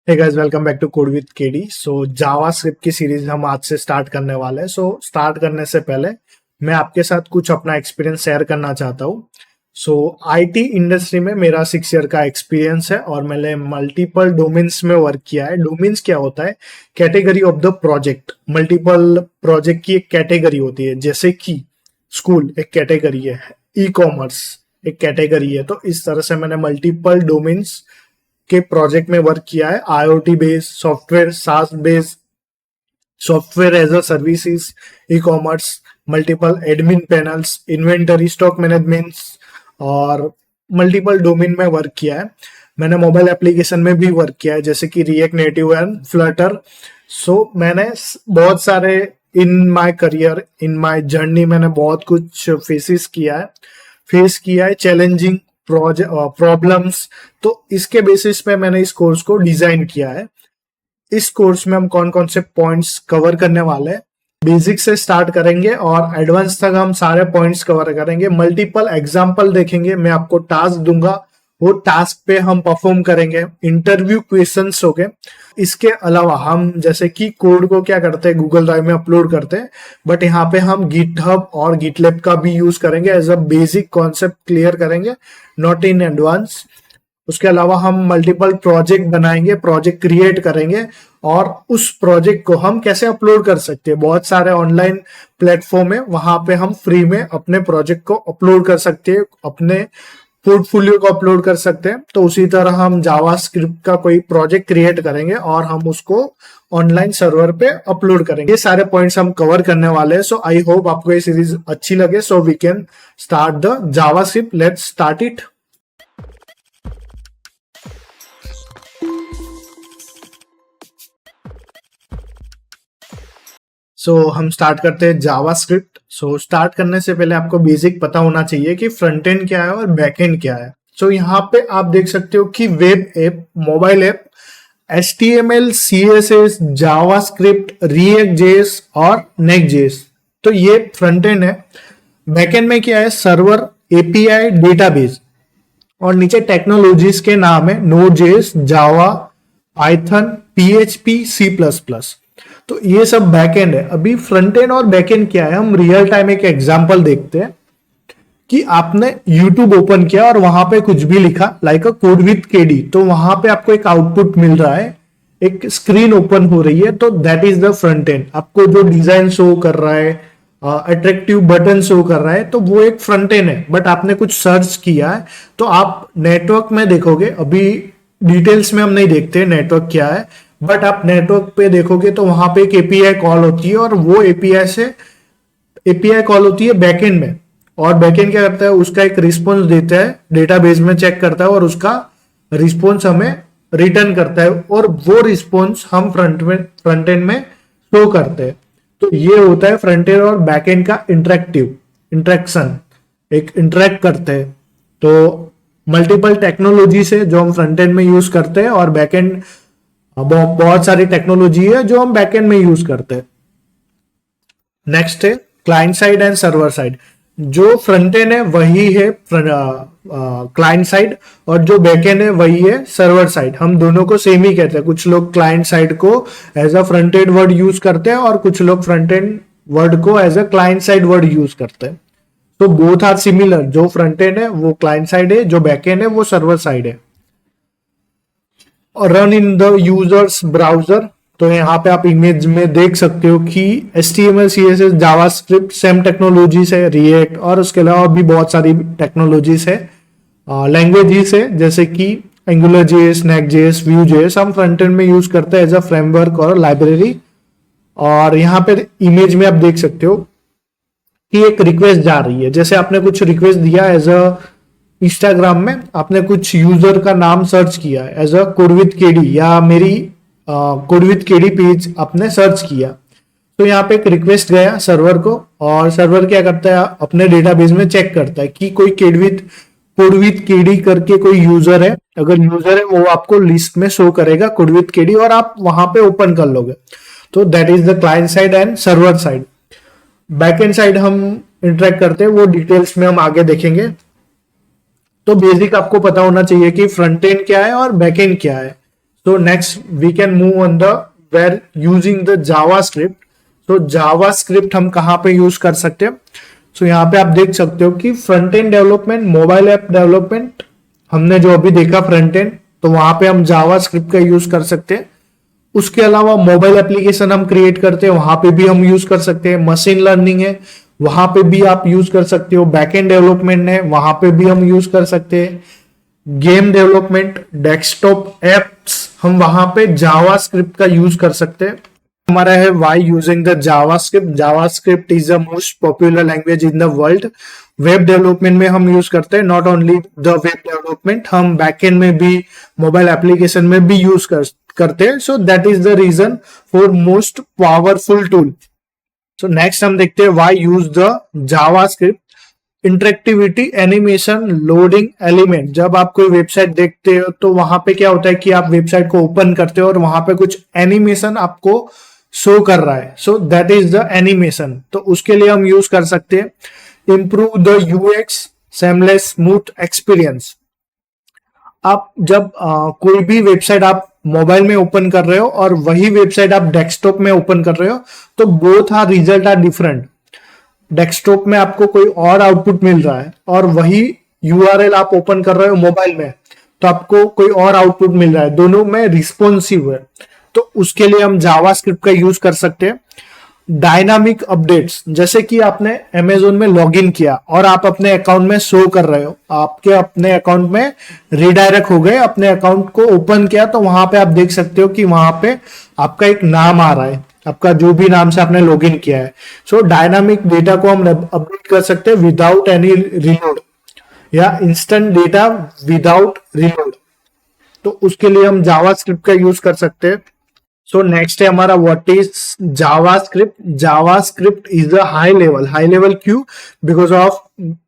Hey guys, welcome back to code with KD. So JavaScript की series हम आज से स्टार्ट करने वाले हैं। सो स्टार्ट करने से पहले मैं आपके साथ कुछ अपना एक्सपीरियंस शेयर करना चाहता हूँ। सो आईटी इंडस्ट्री में मेरा 6 ईयर का एक्सपीरियंस है और मैंने मल्टीपल डोमेन्स में वर्क किया है। डोमेन्स क्या होता है? Category of the project. Multiple project की एक कैटेगरी होती है, जैसे कि स्कूल एक कैटेगरी है, ई कॉमर्स एक कैटेगरी है। तो इस तरह से मैंने मल्टीपल डोमेन्स के प्रोजेक्ट में वर्क किया है। IoT based software, SaaS based software as a services, e commerce, multiple admin panels, inventory, stock management और मल्टीपल डोमेन में वर्क किया है। मैंने मोबाइल एप्लीकेशन में भी वर्क किया है, जैसे कि रिएक्ट नेटिव एंड फ्लटर। सो मैंने बहुत सारे in my career, in my journey मैंने बहुत कुछ फेस किया है चैलेंजिंग प्रॉब्लम्स। तो इसके बेसिस पे मैंने इस कोर्स को डिजाइन किया है। इस कोर्स में हम कौन कौन से पॉइंट्स कवर करने वाले हैं, बेसिक से स्टार्ट करेंगे और एडवांस तक हम सारे पॉइंट्स कवर करेंगे। मल्टीपल एग्जांपल देखेंगे, मैं आपको टास्क दूंगा, वो टास्क पे हम परफॉर्म करेंगे। इंटरव्यू क्वेश्चंस हो गए। इसके अलावा हम जैसे कि कोड को क्या करते हैं, गूगल ड्राइव में अपलोड करते हैं, बट यहाँ पे हम गिटहब और गिटलैब का भी यूज करेंगे। As a basic concept clear करेंगे, नॉट इन एडवांस। उसके अलावा हम मल्टीपल प्रोजेक्ट बनाएंगे, प्रोजेक्ट क्रिएट करेंगे और उस प्रोजेक्ट को हम कैसे अपलोड कर सकते हैं। बहुत सारे ऑनलाइन प्लेटफॉर्म है, वहां पे हम फ्री में अपने प्रोजेक्ट को अपलोड कर सकते हैं, अपने पोर्टफोलियो को अपलोड कर सकते हैं। तो उसी तरह हम जावा स्क्रिप्ट का कोई प्रोजेक्ट क्रिएट करेंगे और हम उसको ऑनलाइन सर्वर पे अपलोड करेंगे। ये सारे पॉइंट्स हम कवर करने वाले हैं। सो आई होप आपको ये सीरीज अच्छी लगे। So we can start the JavaScript. Let's start it. हम स्टार्ट करते हैं जावा स्क्रिप्ट। स्टार्ट करने से पहले आपको बेसिक पता होना चाहिए कि फ्रंट एंड क्या है और बैक एंड क्या है। यहाँ पे आप देख सकते हो कि web app, mobile app, HTML, CSS, जावा स्क्रिप्ट, रिएक्ट जेएस और नेक्स्ट जेएस। तो ये फ्रंट एंड है। बैक एंड में क्या है? सर्वर, एपीआई, डेटाबेस और नीचे टेक्नोलॉजीज के नाम है नोड जेएस, जावा, पाइथन, PHP, C++। तो ये सब बैकएंड है। अभी फ्रंट एंड और बैकएंड क्या है, हम रियल टाइम एक एग्जांपल देखते हैं कि आपने YouTube ओपन किया और वहां पे कुछ भी लिखा like a code with KD, तो वहां पे आपको एक आउटपुट मिल रहा है, एक स्क्रीन ओपन हो रही है, तो that is the front end. आपको जो डिजाइन शो कर रहा है, अट्रैक्टिव बटन शो कर रहा है, तो वो एक फ्रंट एंड है। बट आपने कुछ सर्च किया है, तो आप नेटवर्क में देखोगे, अभी डिटेल्स में हम नहीं देखते नेटवर्क क्या है, बट आप नेटवर्क पे देखोगे तो वहां पे एक एपीआई कॉल होती है और वो एपीआई कॉल होती है बैकएंड में। और बैकएंड क्या करता है, उसका एक रिस्पॉन्स देता है, डेटाबेस में चेक करता है और उसका रिस्पॉन्स हमें रिटर्न करता है और वो रिस्पॉन्स हम फ्रंट एंड में शो करते हैं। तो ये होता है फ्रंट एंड और बैक एंड का इंटरेक्शन, एक इंटरेक्ट करते हैं। तो मल्टीपल टेक्नोलॉजी से जो हम फ्रंट एंड में यूज करते हैं और बैक एंड, बहुत सारी टेक्नोलॉजी है जो हम बैकएंड में यूज करते हैं। नेक्स्ट है client side and server side. जो फ्रंट एंड है वही है क्लाइंट साइड और जो बैकएंड है वही है सर्वर साइड। हम दोनों को सेम ही कहते हैं। कुछ लोग क्लाइंट साइड को as a front end word use करते हैं और कुछ लोग फ्रंट एंड वर्ड को as a client side word use करते हैं। तो बोथ आर सिमिलर। जो फ्रंट एंड है वो क्लाइंट साइड है, जो बैकएंड है वो सर्वर साइड है। और run in the users browser, तो यहाँ पे आप इमेज में देख सकते हो कि HTML, CSS, JavaScript same technologies है, रिएक्ट और उसके अलावा भी बहुत सारी टेक्नोलॉजीज है, लैंग्वेजेस है, जैसे कि angular JS, next JS, Vue JS हम फ्रंट एंड में यूज करते हैं एज अ फ्रेमवर्क और लाइब्रेरी। और यहाँ पे इमेज में आप देख सकते हो कि एक रिक्वेस्ट जा रही है। जैसे आपने कुछ रिक्वेस्ट दिया एज अ इंस्टाग्राम में, आपने कुछ यूजर का नाम सर्च किया as a code with KD या मेरी कोड विद केडी पेज आपने सर्च किया, तो यहाँ पे एक रिक्वेस्ट गया सर्वर को और सर्वर क्या करता है, अपने डेटाबेस में चेक करता है कि कोई कोड विद केडी करके कोई यूजर है। अगर यूजर है वो आपको लिस्ट में शो करेगा कोड विद केडी और आप वहां पे ओपन कर लोगे। तो that is the client side and server side. Backend side हम इंटरेक्ट करते हैं, वो डिटेल्स में हम आगे देखेंगे। तो बेसिक आपको पता होना चाहिए कि फ्रंट एंड क्या है और बैक एंड क्या है। So next we can move on the where using the JavaScript. तो JavaScript हम कहाँ पे यूज कर सकते हैं? So यहाँ पे आप देख सकते हो कि front and development, mobile app development हमने जो अभी देखा फ्रंट एंड, तो वहां पे हम JavaScript का यूज कर सकते हैं। उसके अलावा मोबाइल एप्लीकेशन हम क्रिएट करते हैं, वहां पे भी हम यूज कर सकते हैं। मशीन लर्निंग है, वहां पे भी आप यूज कर सकते हो। बैकएंड डेवलपमेंट है, वहां पे भी हम यूज कर सकते हैं। गेम डेवलपमेंट, डेस्कटॉप एप्स, हम वहां पे जावास्क्रिप्ट का यूज कर सकते हैं। हमारा है why using the JavaScript. JavaScript is the most popular language in the world. Web development में हम यूज करते हैं, not only the web development, हम बैकएंड में भी, मोबाइल एप्लीकेशन में भी यूज करते हैं। So that is the reason for most powerful tool. So next हम देखते हैं why use the JavaScript. Interactivity, animation, loading element. जब आप कोई वेबसाइट देखते हो तो वहां पे क्या होता है कि आप वेबसाइट को ओपन करते हो और वहां पे कुछ एनिमेशन आपको शो कर रहा है। सो दैट इज द एनिमेशन। तो उसके लिए हम यूज कर सकते हैं improve the UX, seamless smooth experience. आप जब कोई भी वेबसाइट आप मोबाइल में ओपन कर रहे हो और वही वेबसाइट आप डेस्कटॉप में ओपन कर रहे हो, तो both are result are different. Desktop में आपको कोई और आउटपुट मिल रहा है और वही यूआरएल आप ओपन कर रहे हो मोबाइल में, तो आपको कोई और आउटपुट मिल रहा है। दोनों में रिस्पॉन्सिव है, तो उसके लिए हम जावास्क्रिप्ट का यूज कर सकते हैं। डायनामिक अपडेट्स, जैसे कि आपने अमेजोन में लॉगिन किया और आप अपने अकाउंट में शो कर रहे हो, आपके अपने अकाउंट में रिडायरेक्ट हो गए, अपने अकाउंट को ओपन किया तो वहां पे आप देख सकते हो कि वहां पे आपका एक नाम आ रहा है, आपका जो भी नाम से आपने लॉगिन किया है। सो डायनामिक डेटा को हम अपडेट कर सकते हैं विदाउट एनी रीलोड, या इंस्टेंट डेटा विदाउट रीलोड। तो उसके लिए हम जावास्क्रिप्ट का यूज कर सकते हैं। सो नेक्स्ट है हमारा what is JavaScript. JavaScript is a high level. High level क्यों? बिकॉज ऑफ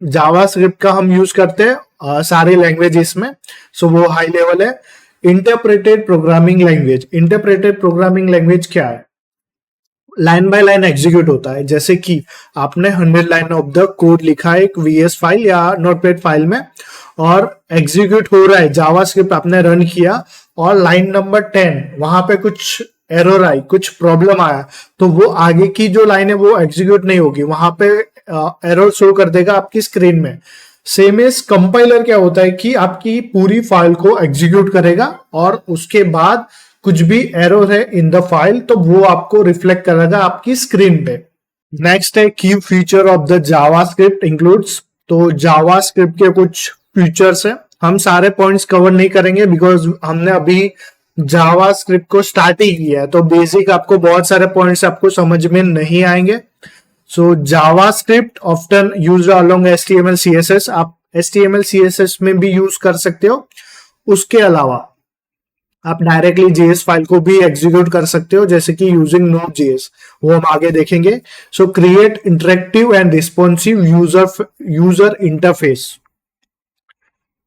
जावास्क्रिप्ट का हम यूज करते हैं सारे लैंग्वेजेस में, सो वो हाई लेवल है। Interpreted programming language. Interpreted programming language क्या है? लाइन बाय लाइन एग्जीक्यूट होता है। जैसे कि आपने 100 लाइन ऑफ द कोड लिखा है एक वीएस फाइल या नोटपैड फाइल में, और एग्जीक्यूट हो रहा है, जावास्क्रिप्ट आपने रन किया और लाइन नंबर 10 वहां पे कुछ एरर आई, कुछ प्रॉब्लम आया, तो वो आगे की जो लाइन है वो एग्जीक्यूट नहीं होगी, वहां पे एरर शो कर देगा आपकी स्क्रीन में। सेम एज कंपाइलर क्या होता है कि आपकी पूरी फाइल को एग्जीक्यूट करेगा और उसके बाद कुछ भी एरर है इन द फाइल तो वो आपको रिफ्लेक्ट करेगा आपकी स्क्रीन पे। नेक्स्ट है की feature of the JavaScript includes. तो जावास्क्रिप्ट के कुछ फीचर्स है, हम सारे पॉइंट्स कवर नहीं करेंगे बिकॉज हमने अभी जावास्क्रिप्ट को स्टार्ट ही किया है, तो बेसिक आपको बहुत सारे पॉइंट्स आपको समझ में नहीं आएंगे। So JavaScript often used along HTML CSS. आप एचटीएमएल सीएसएस में भी यूज कर सकते हो। उसके अलावा आप डायरेक्टली जेएस फाइल को भी एग्जीक्यूट कर सकते हो, जैसे कि यूजिंग नोड जेएस, वो हम आगे देखेंगे। So create interactive and responsive user interface.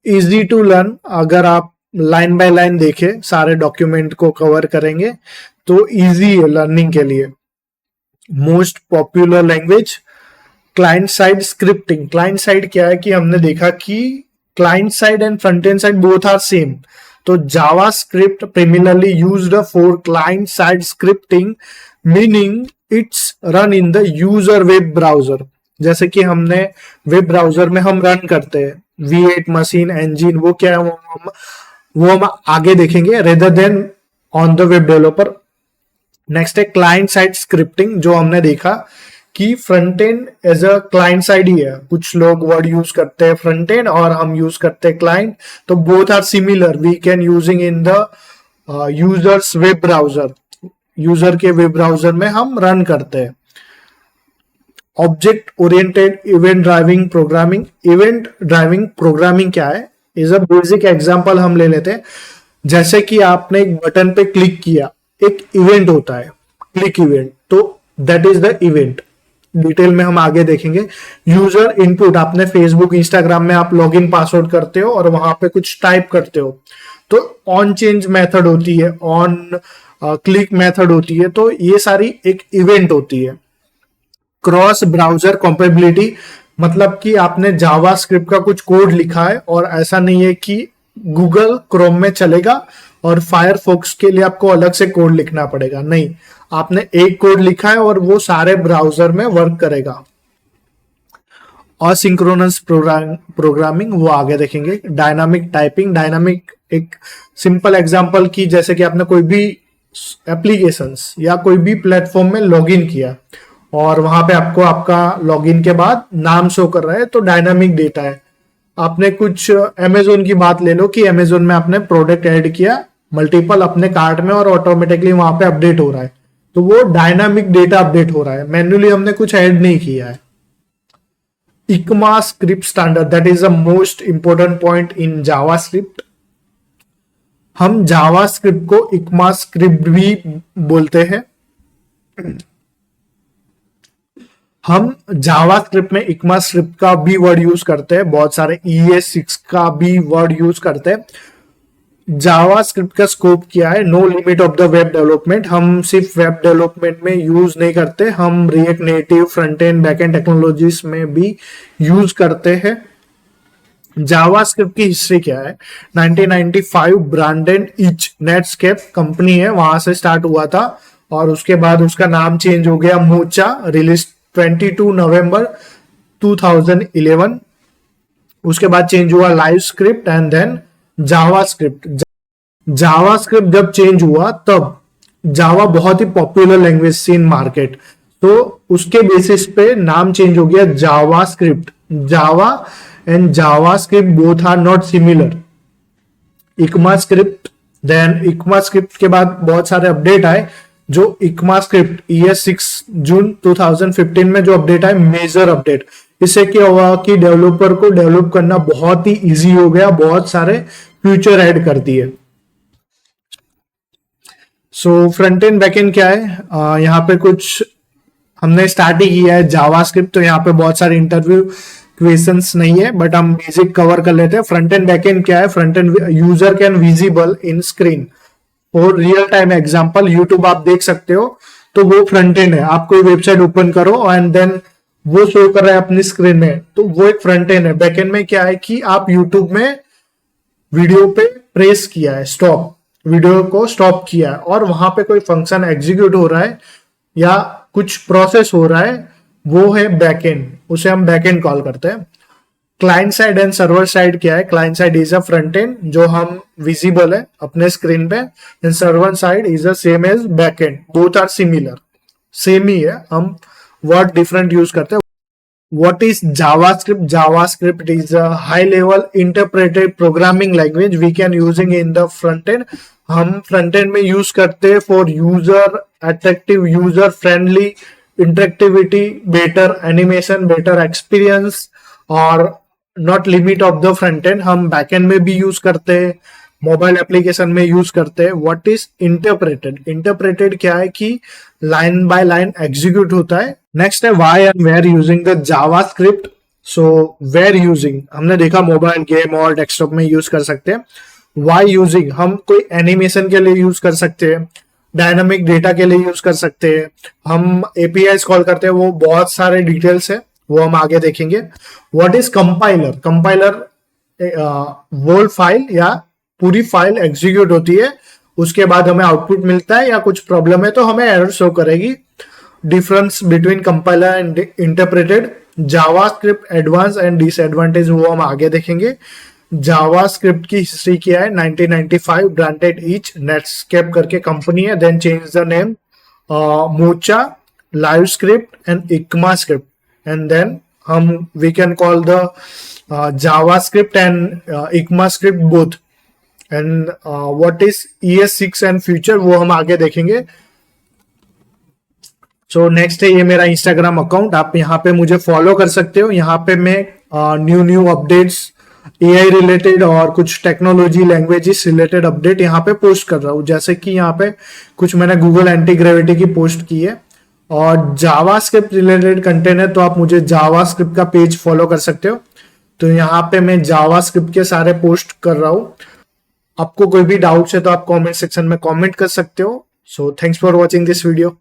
Easy to learn. अगर आप लाइन बाय लाइन देखें, सारे डॉक्यूमेंट को कवर करेंगे तो इजी है लर्निंग के लिए। Most popular language. Client side scripting. Client side क्या है कि हमने देखा कि client side and front end side both are same, तो JavaScript primarily used for client side scripting, meaning it's run in the user web browser। जैसे कि हमने वेब ब्राउजर में हम रन करते हैं V8 मशीन इंजन, वो क्या है वो हम आगे देखेंगे, rather than on the web developer. Next है क्लाइंट साइड स्क्रिप्टिंग, जो हमने देखा कि front end as a client side ही है। कुछ लोग वर्ड यूज करते हैं फ्रंट एंड और हम यूज करते हैं क्लाइंट, तो both are similar, we can using in the users web browser. User के वेब ब्राउजर में हम रन करते हैं। Object oriented event driving programming. Event driving programming क्या है? इज अ बेसिक एग्जांपल हम ले लेते हैं। जैसे कि आपने एक बटन पे क्लिक किया, एक इवेंट होता है क्लिक इवेंट, तो that is the event. Detail में हम आगे देखेंगे। यूजर इनपुट, आपने फेसबुक इंस्टाग्राम में आप लॉगिन पासवर्ड करते हो और वहां पे कुछ टाइप करते हो, तो ऑन चेंज मेथड होती है, ऑन क्लिक मेथड होती है, तो ये सारी एक इवेंट होती है। क्रॉस ब्राउजर कंपेबिलिटी, मतलब कि आपने जावास्क्रिप्ट का कुछ कोड लिखा है और ऐसा नहीं है कि गूगल क्रोम में चलेगा और फायरफॉक्स के लिए आपको अलग से कोड लिखना पड़ेगा। नहीं, आपने एक कोड लिखा है और वो सारे ब्राउजर में वर्क करेगा। असिंक्रोनस प्रोग्रामिंग वो आगे देखेंगे। डायनामिक टाइपिंग, डायनामिक एक सिंपल एग्जांपल की, जैसे कि आपने कोई भी एप्लीकेशंस या कोई भी प्लेटफॉर्म में लॉगिन किया और वहां पे आपको आपका लॉगिन के बाद नाम शो कर रहा है, तो डायनामिक डेटा है। आपने कुछ अमेजोन की बात ले लो कि अमेजोन में आपने प्रोडक्ट ऐड किया मल्टीपल अपने कार्ट में और ऑटोमेटिकली वहां पे अपडेट हो रहा है, तो वो डायनामिक डेटा अपडेट हो रहा है, मैन्युअली हमने कुछ ऐड नहीं किया है। ECMAScript standard, that is the most important point in JavaScript। हम JavaScript को ECMAScript भी बोलते हैं। हम JavaScript में ECMAScript का भी वर्ड यूज करते हैं, बहुत सारे ES6 का भी वर्ड यूज करते हैं। जावास्क्रिप्ट का स्कोप क्या है? No limit of the web development. हम सिर्फ वेब डेवलपमेंट में यूज नहीं करते, हम React Native, front end, back end technologies में भी यूज करते हैं। जावास्क्रिप्ट की हिस्ट्री क्या है? 1995 ब्रांडेड इच नेटस्केप कंपनी है, वहां से स्टार्ट हुआ था और उसके बाद उसका नाम चेंज हो गया मोचा, रिलीज 22 नवंबर 2011। उसके बाद चेंज हुआ live script and then JavaScript. JavaScript जब चेंज हुआ तब जावा बहुत ही पॉपुलर लैंग्वेज सी इन मार्केट, तो उसके बेसिस पे नाम चेंज हो गया JavaScript. Java and JavaScript both are not similar. ECMAScript, then ECMAScript के बाद बहुत सारे अपडेट आए, जो ECMAScript ES6 जून 2015 में जो अपडेट आए, मेजर अपडेट, इससे क्या हुआ कि डेवलपर को डेवलप करना बहुत ही इजी हो गया, बहुत सारे फ्यूचर ऐड कर दिए। So front end back and क्या है? यहाँ पे कुछ हमने स्टार्ट ही किया है जावास्क्रिप्ट, तो यहाँ पे बहुत सारे इंटरव्यू क्वेश्चंस नहीं है, बट हम बेसिक कवर कर लेते हैं। फ्रंट एंड बैक एंड क्या है? Front end user can visible in screen और रियल टाइम एग्जांपल यूट्यूब आप देख सकते हो, तो वो फ्रंट एंड है। आप कोई वेबसाइट ओपन करो एंड देन वो शो कर रहा है अपनी स्क्रीन में, तो वो एक फ्रंट एंड है। बैक एंड में क्या है कि आप यूट्यूब में वीडियो पे प्रेस किया है, स्टॉप, वीडियो को स्टॉप किया है और वहां पे कोई फंक्शन एग्जीक्यूट हो रहा है या कुछ प्रोसेस हो रहा है, वो है बैक एंड, उसे हम बैक एंड कॉल करते हैं। Client side and server side क्या है? Client side is a front end जो हम विजिबल है अपने स्क्रीन पे, and server side is a same as back end, both are similar, same ही है, हम वर्ड डिफरेंट यूज करते हैं। What is JavaScript? JavaScript is a high-level interpreted programming language we can using in the front end. हम front end में use करते हैं for user attractive, user friendly interactivity, better animation, better experience और not limit of the front end. हम back end में भी use करते हैं, मोबाइल एप्लीकेशन में यूज करते हैं। What is interpreted? इंटरप्रेटेड क्या है कि लाइन बाय लाइन एग्जीक्यूट होता है। नेक्स्ट है why and where using the JavaScript. So where using हमने देखा मोबाइल गेम और डेस्कटॉप में यूज कर सकते हैं। व्हाई यूजिंग हम कोई एनिमेशन के लिए यूज कर सकते हैं, डायनामिक डेटा के लिए यूज कर सकते हैं, हम एपीआईज कॉल करते हैं, वो बहुत सारे डिटेल्स है, वो हम आगे देखेंगे। What is compiler? कंपाइलर वो फाइल या पूरी फाइल एग्जीक्यूट होती है, उसके बाद हमें आउटपुट मिलता है या कुछ प्रॉब्लम है तो हमें एरर शो करेगी। Difference between compiler and interpreted. JavaScript advance and disadvantage वो हम आगे देखेंगे। जावास्क्रिप्ट की हिस्ट्री क्या है? 1995 ब्रांडेड ईच नेटस्केप करके कंपनी है, then change the name Mocha, live script and ECMAScript, and then हम we can call the JavaScript and ECMAScript both. And what is ES6 and future वो हम आगे देखेंगे। सो नेक्स्ट है ये मेरा इंस्टाग्राम अकाउंट, आप यहाँ पे मुझे फॉलो कर सकते हो। यहाँ पे मैं न्यू अपडेट्स AI रिलेटेड और कुछ टेक्नोलॉजी लैंग्वेजेस रिलेटेड अपडेट यहाँ पे पोस्ट कर रहा हूँ, जैसे कि यहाँ पे कुछ मैंने गूगल एंटी ग्रेविटी की पोस्ट की है और जावास्क्रिप्ट रिलेटेड कंटेंट है, तो आप मुझे जावास्क्रिप्ट का पेज फॉलो कर सकते हो। तो यहाँ पे मैं जावास्क्रिप्ट के सारे पोस्ट कर रहा हूँ। आपको कोई भी डाउट्स है तो आप कमेंट सेक्शन में कमेंट कर सकते हो। So thanks for watching this video.